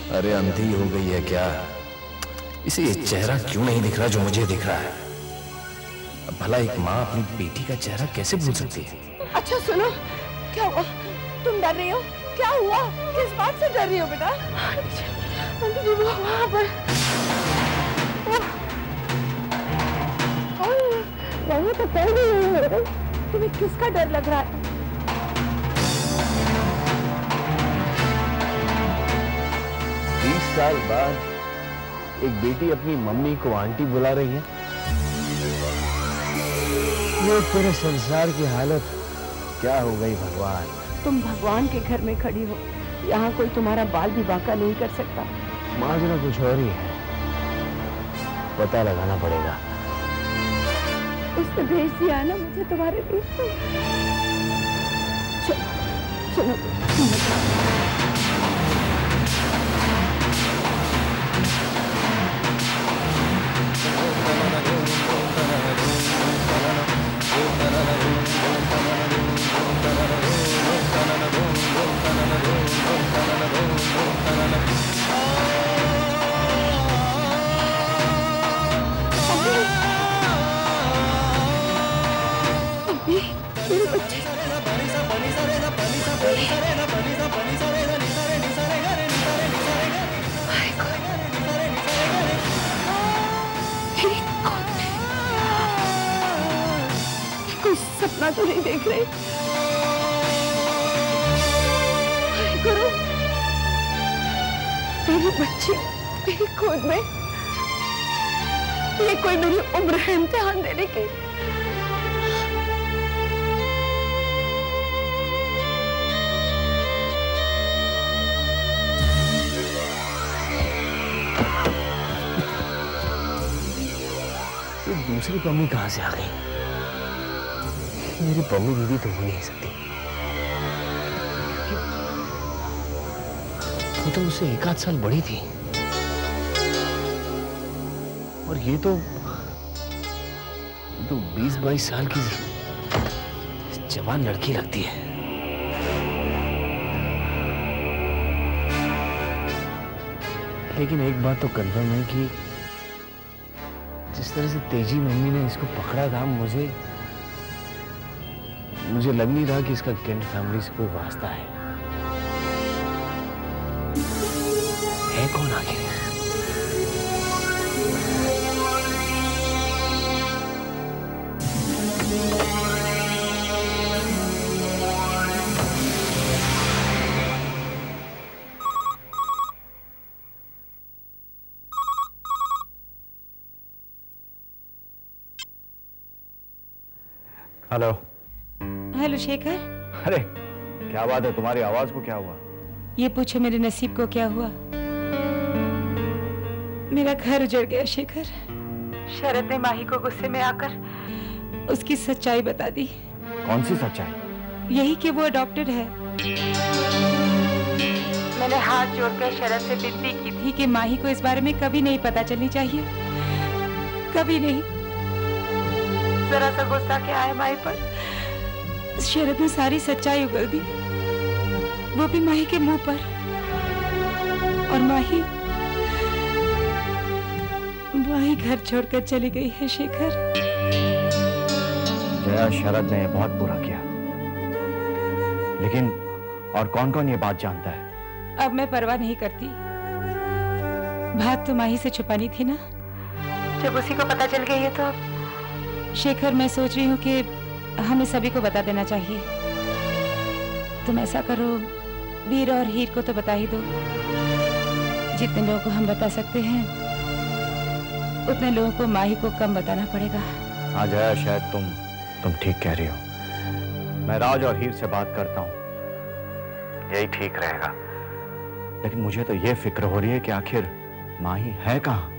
अरे अंधी हो गई है क्या? इसे ये चेहरा क्यों नहीं दिख रहा जो मुझे दिख रहा है? अब भला एक माँ अपनी बेटी का चेहरा कैसे भूल सकती है? अच्छा सुनो, क्या हुआ? तुम डर रही हो? क्या हुआ? किस बात से डर रही हो बेटा? आंटी जी वो वहाँ पर वहीं तो कह रही है। तुम्हें किसका डर लग रहा है? 20 साल बाद एक बेटी अपनी मम्मी को आंटी बुला रही है। ये तेरे संसार की हालत क्या हो गई भगवान? तुम भगवान के घर में खड़ी हो, यहाँ कोई तुम्हारा बाल भी बांका नहीं कर सकता। माजरा कुछ और ही है, पता लगाना पड़ेगा। उसने भेज दिया ना मुझे तुम्हारे लिए। चलो सपना तो नहीं देख रहे? गुरु, मेरी बच्ची मेरी गोद में, ये कोई मेरी उम्र है इम्तिहान देने की? दूसरी पम्मी कहां से आ गई? मेरी पम्मी दीदी तो हो नहीं सकती। वो तो मुझसे 1 आध साल बड़ी थी और ये तो 20-22 साल की जवान लड़की लगती है। लेकिन एक बात तो कंफर्म है कि जिस तरह से तेजी मम्मी ने इसको पकड़ा था, मुझे लग नहीं रहा कि इसका केंट फैमिली से कोई वास्ता है कौन आखिर? हेलो। हेलो शेखर। अरे क्या बात है, तुम्हारी आवाज को क्या हुआ? ये पूछो मेरे नसीब को क्या हुआ। मेरा घर उजड़ गया शेखर। शरद ने माही को गुस्से में आकर उसकी सच्चाई बता दी। कौन सी सच्चाई? यही कि वो अडॉप्टेड है। मैंने हाथ जोड़कर शरद से विनती की थी कि माही को इस बारे में कभी नहीं पता चलनी चाहिए, कभी नहीं। जरा सा गुस्सा क्या आया माही पर, शरद ने सारी सच्चाई उगल दी, वो भी माही के मुंह पर। और माही घर छोड़कर चली गई है शेखर। जया, शरद ने बहुत बुरा किया, लेकिन और कौन कौन ये बात जानता है? अब मैं परवाह नहीं करती। बात तो माही से छुपानी थी ना। जब उसी को पता चल गई है तो शेखर, मैं सोच रही हूँ कि हमें सभी को बता देना चाहिए। तुम ऐसा करो, वीर और हीर को तो बता ही दो। जितने लोगों को हम बता सकते हैं उतने लोगों को माही को कम बताना पड़ेगा। हाँ जया, शायद तुम ठीक कह रही हो। मैं राज और हीर से बात करता हूँ, यही ठीक रहेगा। लेकिन मुझे तो ये फिक्र हो रही है कि आखिर माही है कहाँ?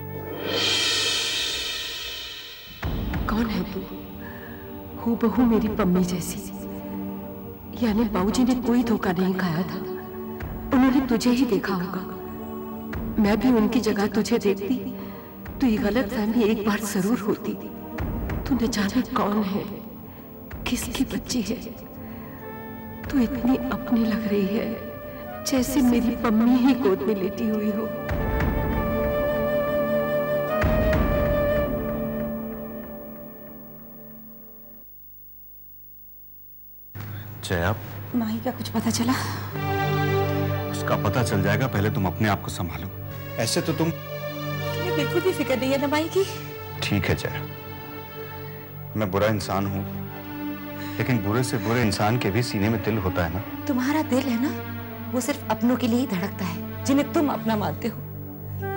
कौन है तू? हूबहू मेरी पम्मी जैसी। यानी बाबूजी ने कोई धोखा नहीं खाया था, उन्होंने तुझे ही देखा होगा। मैं भी उनकी जगह तुझे देखती तो ये गलतफहमी एक बार जरूर होती। तू न जाने कौन है, किसकी बच्ची है। तू इतनी अपनी लग रही है जैसे मेरी पम्मी ही गोद में लेटी हुई हो। जया, माही का कुछ पता चला? उसका पता चल जाएगा, पहले तुम अपने आप को संभालो। ऐसे तो तुम बिल्कुल भी फिक्र नहीं है ना माही की। ठीक है जया, मैं बुरा इंसान हूँ, लेकिन बुरे से बुरे इंसान के भी सीने में दिल होता है ना। तुम्हारा दिल है ना, वो सिर्फ अपनों के लिए ही धड़कता है जिन्हें तुम अपना मानते हो।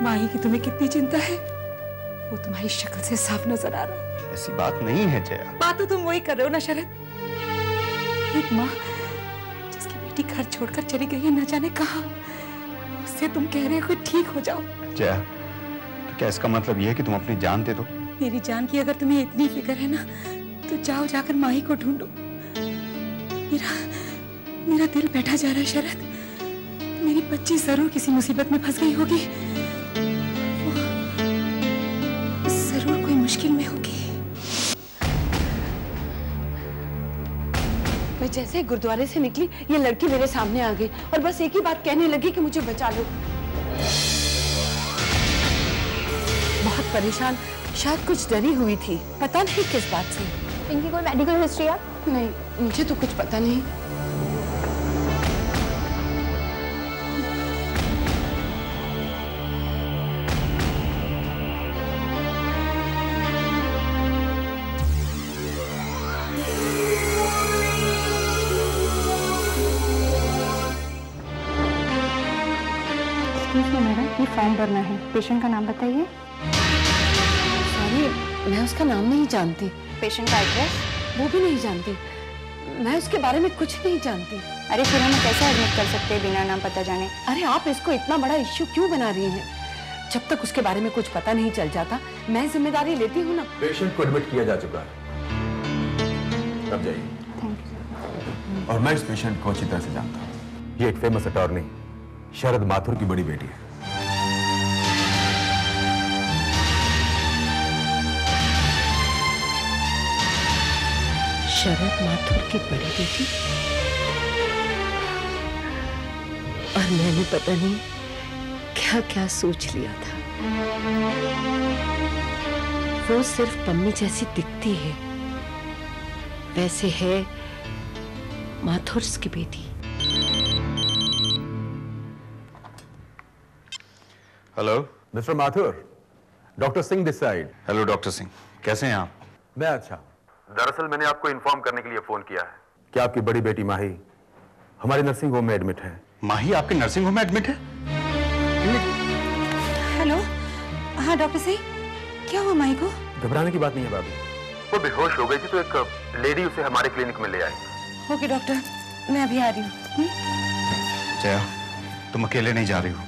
माही की तुम्हें कितनी चिंता है वो तुम्हारी शक्ल से साफ नजर आ रहा है। ऐसी बात नहीं है जया। बात तो तुम वही कर रहे हो ना शरद। एक माँ जिसकी बेटी घर छोड़कर चली गई है न जाने कहाँ, उससे तुम कह रहे हो कि ठीक हो जाओ। जया, तो क्या इसका मतलब यह है कि तुम अपनी जान दे दो? मेरी जान की अगर तुम्हें इतनी फिक्र है ना, तो जाओ जाकर माही को ढूंढो। मेरा दिल बैठा जा रहा है शरद। मेरी बच्ची जरूर किसी मुसीबत में फंस गई होगी, जरूर कोई मुश्किल में होगी। मैं जैसे ही गुरुद्वारे से निकली, ये लड़की मेरे सामने आ गई और बस एक ही बात कहने लगी कि मुझे बचा लो। बहुत परेशान, शायद कुछ डरी हुई थी, पता नहीं किस बात से। इनकी कोई मेडिकल हिस्ट्री है? नहीं, मुझे तो कुछ पता नहीं। मैडम, ये फॉर्म भरना है। पेशेंट का नाम बताइए। सॉरी, मैं उसका नाम नहीं जानती। पेशेंट का एड्रेस? वो भी नहीं जानती। मैं उसके बारे में कुछ नहीं जानती। अरे फिर हम कैसे एडमिट कर सकते हैं बिना नाम पता जाने? अरे आप इसको इतना बड़ा इश्यू क्यों बना रही हैं? जब तक उसके बारे में कुछ पता नहीं चल जाता, मैं जिम्मेदारी लेती हूँ ना। पेशेंट को एडमिट किया जा चुका है, अब जाइए। Thank you. और मैं इस पेशेंट को अच्छी तरह से जानता हूँ। ये एक फेमस अटॉर्नी शरद माथुर की बड़ी बेटी है। शरद माथुर की बड़ी बेटी? और मैंने पता नहीं क्या क्या सोच लिया था। वो सिर्फ पम्मी जैसी दिखती है, वैसे है माथुर की बेटी। Hello mister Mathur, doctor Singh this side. Hello doctor Singh, कैसे हैं आप? मैं अच्छा। दरअसल मैंने आपको इन्फॉर्म करने के लिए फोन किया है। क्या आपकी बड़ी बेटी माही हमारी नर्सिंग होम में एडमिट है? माही आपके नर्सिंग होम में एडमिट है? हेलो, हाँ डॉक्टर सिंह, क्या हुआ माही को? घबराने की बात नहीं है भाभी। वो बेहोश हो गई थी तो एक लेडी उसे हमारे क्लिनिक में ले आई। ओके डॉक्टर, मैं अभी आ रही हूँ। जया, तुम अकेले नहीं जा रही हो,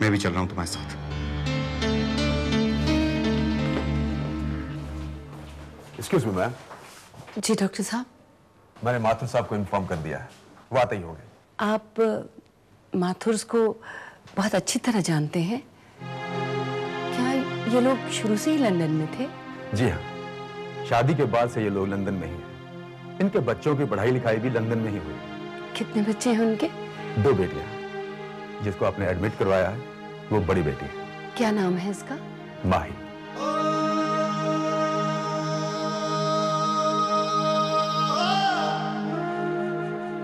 मैं भी चल रहा हूँ तुम्हारे साथ। Excuse me ma'am. जी डॉक्टर साहब। मैंने माथुर साहब को इन्फॉर्म कर दिया है, वो आते ही होंगे। आप माथुर को बहुत अच्छी तरह जानते हैं क्या? ये लोग शुरू से ही लंदन में थे? जी हाँ, शादी के बाद से ये लोग लंदन में ही हैं। इनके बच्चों की पढ़ाई लिखाई भी लंदन में ही हुई। कितने बच्चे हैं उनके? 2 बेटियां। जिसको आपने एडमिट करवाया है वो बड़ी बेटी है। क्या नाम है इसका? माही।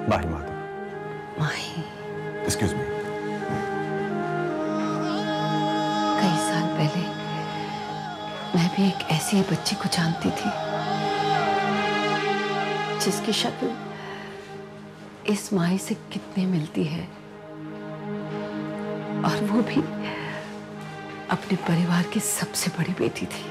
माही माथुर। माही। Excuse me. कई साल पहले मैं भी एक ऐसी ही बच्ची को जानती थी जिसकी शक्ल इस माही से कितनी मिलती है, और वो भी अपने परिवार की सबसे बड़ी बेटी थी।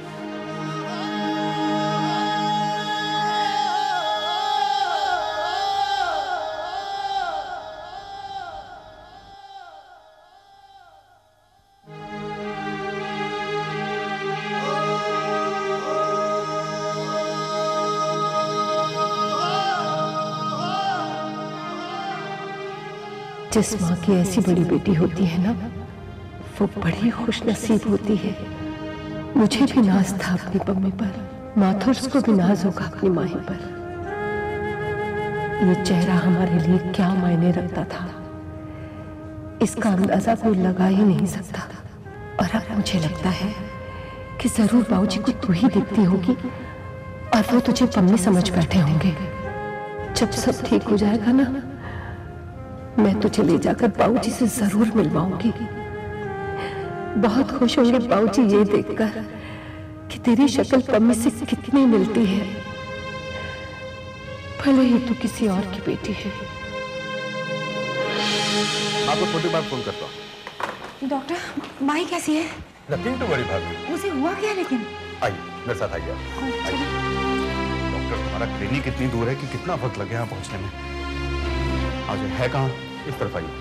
जिस माँ की ऐसी बड़ी बेटी होती है ना, वो बड़ी खुशनसीब होती है। मुझे भी नाज था अपनी पम्मी पर, माथुर को भी नाज होगा अपनी माही पर। ये चेहरा हमारे लिए क्या मायने रखता था, इसका अंदाजा कोई लगा ही नहीं सकता। और अब मुझे लगता है कि जरूर बाबूजी को तू ही दिखती होगी और वो तुझे पम्मी समझ बैठे होंगे। जब सब ठीक हो जाएगा ना, मैं तुझे ले जाकर बाबूजी से जरूर मिलवाऊंगी। बहुत खुश होंगे बाबूजी ये देखकर कि तेरी शक्ल पम्मी से कितनी मिलती है, भले ही तू किसी और की बेटी है। आपको थोड़ी बार फोन करता हूँ। डॉक्टर, माही कैसी है? नथिंग टू वरी भाभी। उसे हुआ क्या लेकिन? आइए मेरे साथ आइए। डॉक्टर, हमारा क्लिनिक इतनी दूर है कि कितना वक्त लगे यहाँ पहुँचने में। आज है कहाँ? इस तरफ आइए।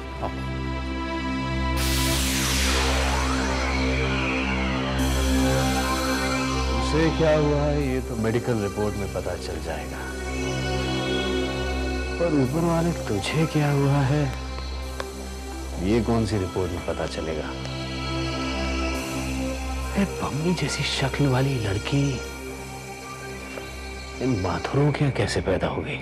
उसे क्या हुआ है ये तो मेडिकल रिपोर्ट में पता चल जाएगा, पर ऊपर वाले तुझे क्या हुआ है ये कौन सी रिपोर्ट में पता चलेगा? पम्मी जैसी शक्ल वाली लड़की इन माथुरों के कैसे पैदा हो गई?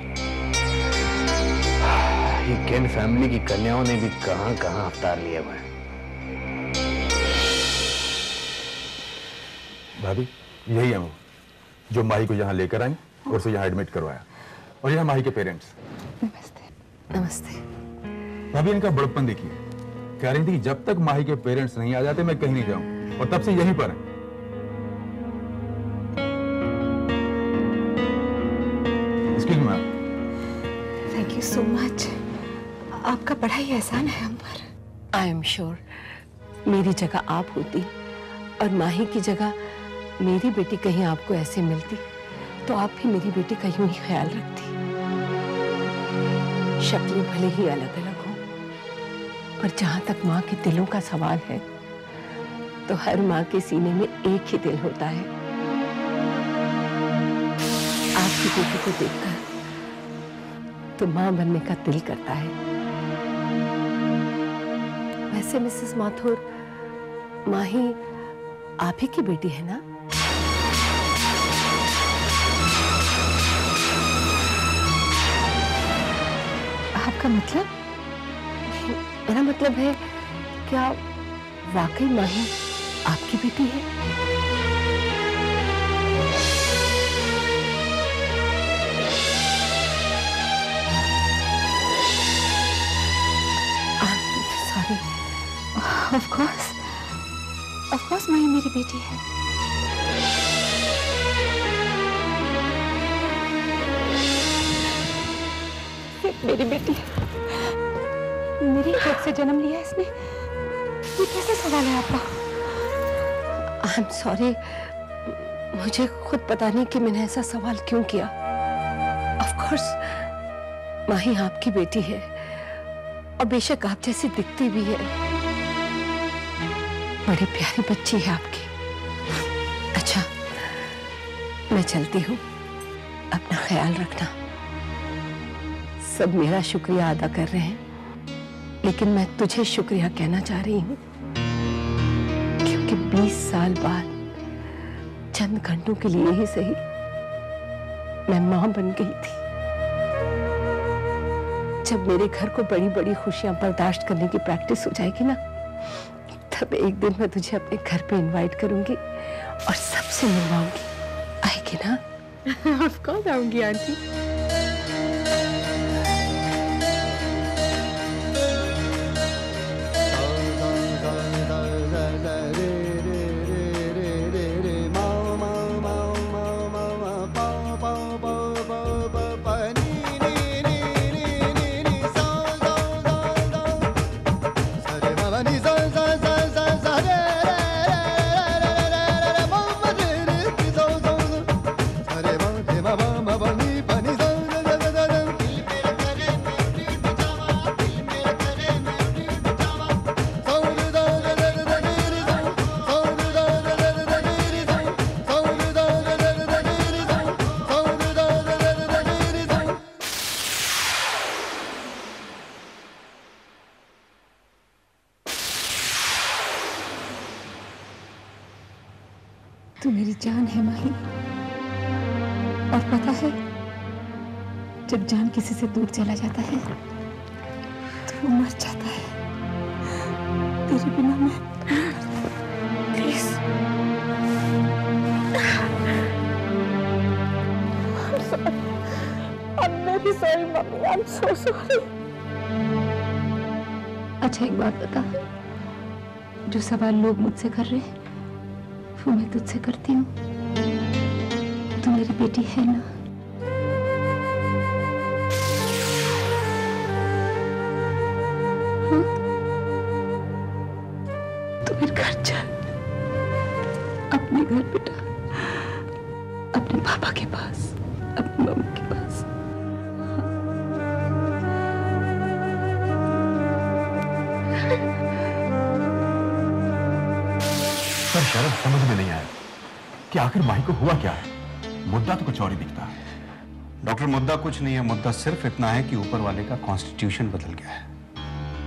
ये केन फैमिली की कन्याओं ने भी कहां अवतार लिए हुए हैं। भाभी, यही है वो जो माही को यहाँ लेकर आई और उसे यहाँ एडमिट करवाया। और यह माही के पेरेंट्स। नमस्ते। नमस्ते। भाभी, इनका बड़प्पन देखिए। कह रही थी कि जब तक माही के पेरेंट्स नहीं आ जाते मैं कहीं नहीं जाऊं, और तब से यहीं पर है। Excuse me ma'am. Thank you so much. आपका बड़ा ही एहसान है हम पर। आई एम श्योर मेरी जगह आप होती और माही की जगह मेरी बेटी कहीं आपको ऐसे मिलती तो आप भी मेरी बेटी का यूं ही ख्याल रखती। शक्लें भले ही अलग अलग हो, पर जहां तक माँ के दिलों का सवाल है तो हर माँ के सीने में एक ही दिल होता है। आपकी बेटी को देखकर तो माँ बनने का दिल करता है। वैसे मिसेस माथुर, माही आप ही की बेटी है ना? आपका मतलब? मेरा मतलब है, क्या वाकई माही आपकी बेटी है? सॉरी। ऑफ कोर्स माही मेरी बेटी है। मेरी बेटी मेरी कोख से जन्म लिया इसने। ये कैसे सवाल है आपका? आई एम सॉरी, मुझे खुद पता नहीं कि मैंने ऐसा सवाल क्यों किया। ऑफ कोर्स माही आपकी बेटी है और बेशक आप जैसी दिखती भी है। बड़ी प्यारी बच्ची है आपकी। अच्छा, मैं चलती हूँ, अपना ख्याल रखना। सब मेरा शुक्रिया अदा कर रहे हैं, लेकिन मैं तुझे शुक्रिया कहना चाह रही हूँ, क्योंकि 20 साल बाद चंद घंटों के लिए ही सही मैं मां बन गई थी। जब मेरे घर को बड़ी बड़ी खुशियां बर्दाश्त करने की प्रैक्टिस हो जाएगी ना, तब एक दिन मैं तुझे अपने घर पे इनवाइट करूंगी और सबसे मिलवाऊंगी। आएगी ना? ऑफ कोर्स आऊंगी आंटी। तू मेरी जान है माही, और पता है जब जान किसी से दूर चला जाता है तो वो मर जाता है। तेरे बिना मैं please. I'm very sorry, mummy. I'm so sorry। अच्छा एक बात बता, जो सवाल लोग मुझसे कर रहे हैं वो मैं तुझसे करती हूँ। तू मेरी बेटी है ना? हाँ? तू मेरे घर चल, अपने घर बेटा, अपने पापा के पास, अपनी मम्मी के पास। पर शरद समझ में नहीं आया कि आखिर माही को हुआ क्या है। मुद्दा तो कुछ और ही दिखता है। डॉक्टर, मुद्दा कुछ नहीं है। मुद्दा सिर्फ इतना है कि ऊपर वाले का कॉन्स्टिट्यूशन बदल गया है।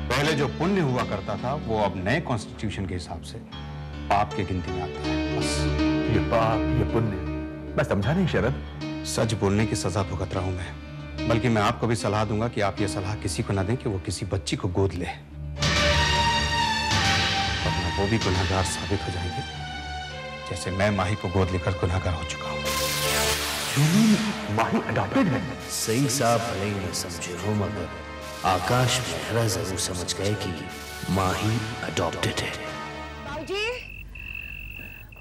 पहले जो पुण्य हुआ करता था वो अब नए कॉन्स्टिट्यूशन के हिसाब से पाप की गिनती में आता है। बस ये पाप, ये पुण्य, मैं समझा नहीं शरद। सच बोलने की सजा भुगत रहा हूं मैं। बल्कि मैं आपको भी सलाह दूंगा कि आप ये सलाह किसी को ना दें कि वो किसी बच्ची को गोद ले, वरना वो भी गुनहगार साबित हो जाएंगे, जैसे मैं माही को गोद लेकर गुनहगार हो चुका हूं। माही अडॉप्टेड है? सही साहब भले ही न समझे हो, मगर आकाश मेहरा जरूर समझ गए कि माही अडॉप्टेड है। बाबूजी,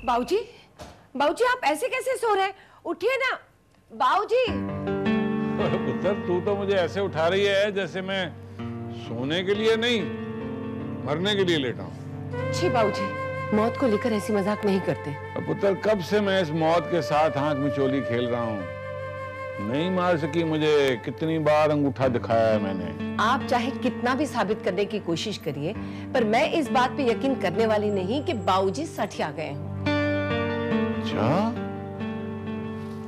बाबूजी, बाबूजी आप ऐसे कैसे सो रहे हैं? उठिए ना बाबूजी। पुत्र, तू तो मुझे ऐसे उठा रही है जैसे मैं सोने के लिए नहीं, मरने के लिए लेटा हूँ। छी बाबूजी, मौत को लेकर ऐसी मजाक नहीं करते। पुत्र, कब से मैं इस मौत के साथ आंख मिचोली खेल रहा हूँ। नहीं मार सकी मुझे, कितनी बार अंगूठा दिखाया है मैंने। आप चाहे कितना भी साबित करने की कोशिश करिए, पर मैं इस बात पे यकीन करने वाली नहीं कि बाबूजी सच आ गए हैं। अच्छा,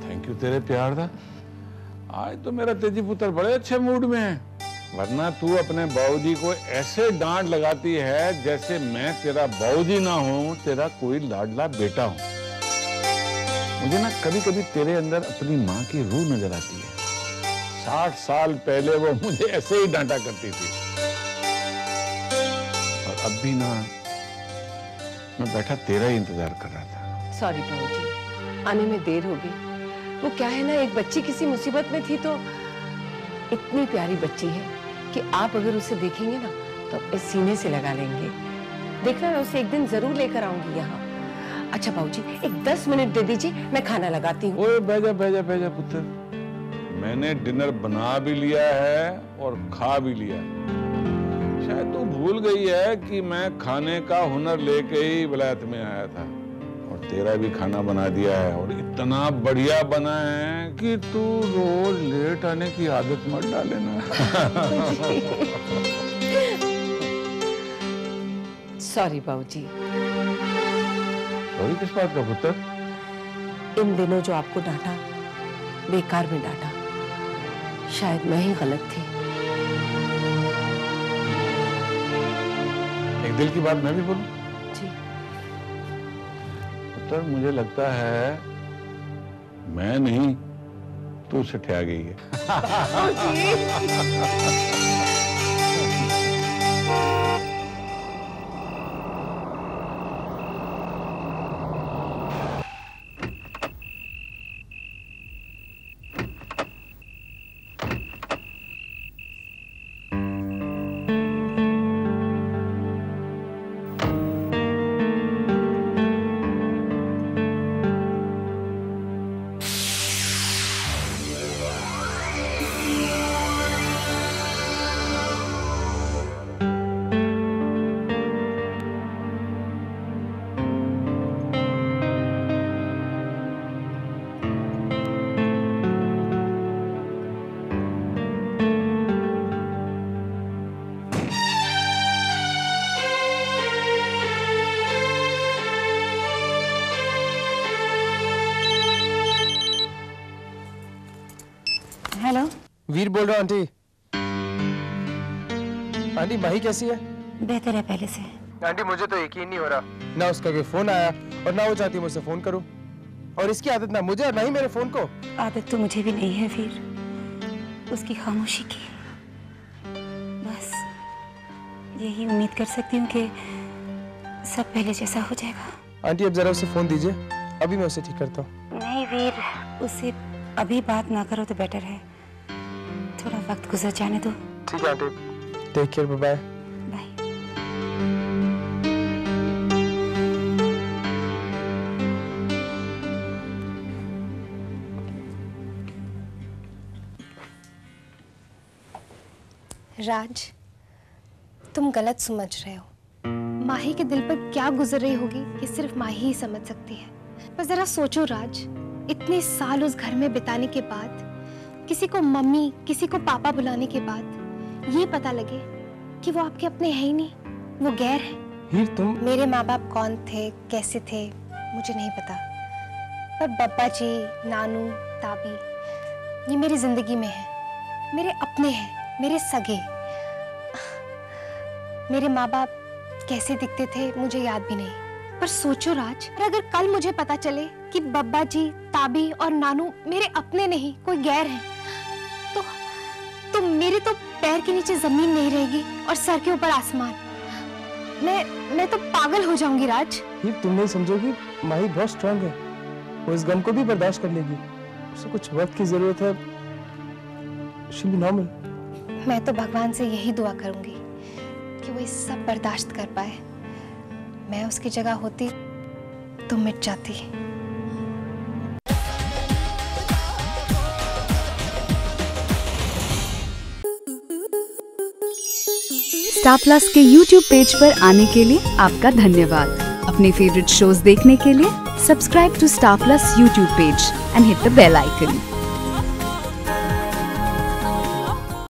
थैंक यू तेरे प्यार दा। आज तो मेरा तेजी पुत्र बड़े अच्छे मूड में है, वरना तू अपने बाबूजी को ऐसे डांट लगाती है जैसे मैं तेरा बाबूजी ना हूं, तेरा कोई लाडला बेटा हूं। मुझे ना कभी कभी तेरे अंदर अपनी माँ की रूह नजर आती है। 60 साल पहले वो मुझे ऐसे ही डांटा करती थी, और अब भी ना मैं बैठा तेरा ही इंतजार कर रहा था। सॉरी बाबूजी, आने में देर हो गई। वो क्या है ना, एक बच्ची किसी मुसीबत में थी, तो इतनी प्यारी बच्ची है कि आप अगर उसे देखेंगे ना तो अपने सीने से लगा लेंगे। देखना, मैं उसे एक दिन जरूर लेकर आऊंगी यहाँ। अच्छा बाबूजी, एक 10 मिनट दे दीजिए, मैं खाना लगाती हूँ। ओए भेजा भेजा भेजा पुत्र, मैंने डिनर बना भी लिया है और खा भी लिया। शायद तू भूल गई है कि मैं खाने का हुनर लेके ही विलायत में आया था, और तेरा भी खाना बना दिया है, और इतना बढ़िया बना है कि तू रोज लेट आने की आदत मत डालेना। सॉरी बाबूजी। सॉरी किस बात का पुत्र? इन दिनों जो आपको डांटा, बेकार में डांटा। शायद मैं ही गलत थी। एक दिल की बात मैं भी बोलूं? जी। पुत्र, मुझे लगता है मैं नहीं, तू सठिया गई है। हेलो, वीर बोल रहा हूँ आंटी। आंटी, माही कैसी है? बेहतर है पहले से। आंटी, मुझे तो यकीन नहीं हो रहा, ना उसका कोई फोन आया और ना वो चाहती मुझसे फोन करूं, और इसकी आदत ना मुझे और ना ही मेरे फोन को। आदत तो मुझे भी नहीं है वीर, उसकी खामोशी की। बस यही उम्मीद कर सकती हूँ कि सब पहले जैसा हो जाएगा। आंटी अब जरा उसे फोन दीजिए, अभी मैं उसे ठीक करता हूँ। नहीं वीर, उससे अभी बात ना करो तो बेटर है, थोड़ा वक्त गुजर जाने दो। ठीक है aunty, take care, bye bye. Raj, तुम गलत समझ रहे हो। माही के दिल पर क्या गुजर रही होगी ये सिर्फ माही ही समझ सकती है। पर जरा सोचो राज, इतने साल उस घर में बिताने के बाद, किसी को मम्मी किसी को पापा बुलाने के बाद ये पता लगे कि वो आपके अपने हैं ही नहीं, वो गैर हैं। हीर तुम, मेरे माँ बाप कौन थे, कैसे थे, मुझे नहीं पता, पर बब्बा जी, नानू, ताबी ये मेरी जिंदगी में है, मेरे अपने हैं, मेरे सगे। मेरे माँ बाप कैसे दिखते थे मुझे याद भी नहीं, पर सोचो राज, अगर कल मुझे पता चले कि बब्बा जी, ताबी और नानू मेरे अपने नहीं कोई गैर हैं, तो मेरे तो पैर के नीचे जमीन नहीं रहेगी और सर के ऊपर आसमान। मैं तो पागल हो जाऊंगी राज। हीर तुम नहीं समझोगी, माही बहुत स्ट्रांग है, वो इस गम को भी बर्दाश्त कर लेगी। उसे कुछ वक्त की जरूरत है, she'll be normal। मैं तो भगवान से यही दुआ करूंगी कि वो इस सब बर्दाश्त कर पाए। मैं उसकी जगह होती तो मिट जाती। स्टार प्लस के YouTube पेज पर आने के लिए आपका धन्यवाद। अपने फेवरेट शोज देखने के लिए subscribe to Star Plus YouTube page and hit the bell icon.